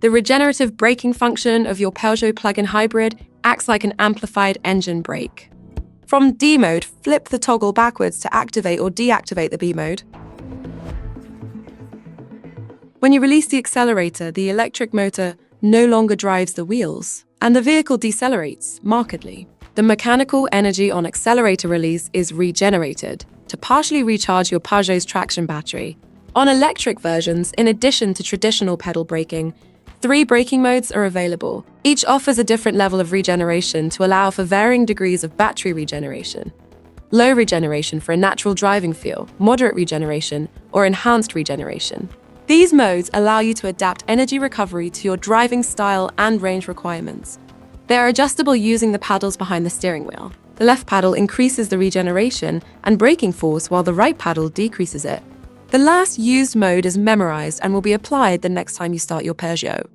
The regenerative braking function of your Peugeot plug-in hybrid acts like an amplified engine brake. From D mode, flip the toggle backwards to activate or deactivate the B mode. When you release the accelerator, the electric motor no longer drives the wheels, and the vehicle decelerates markedly. The mechanical energy on accelerator release is regenerated to partially recharge your Peugeot's traction battery. On electric versions, in addition to traditional pedal braking, 3 braking modes are available. Each offers a different level of regeneration to allow for varying degrees of battery regeneration. Low regeneration for a natural driving feel, moderate regeneration, or enhanced regeneration. These modes allow you to adapt energy recovery to your driving style and range requirements. They are adjustable using the paddles behind the steering wheel. The left paddle increases the regeneration and braking force while the right paddle decreases it. The last used mode is memorized and will be applied the next time you start your Peugeot.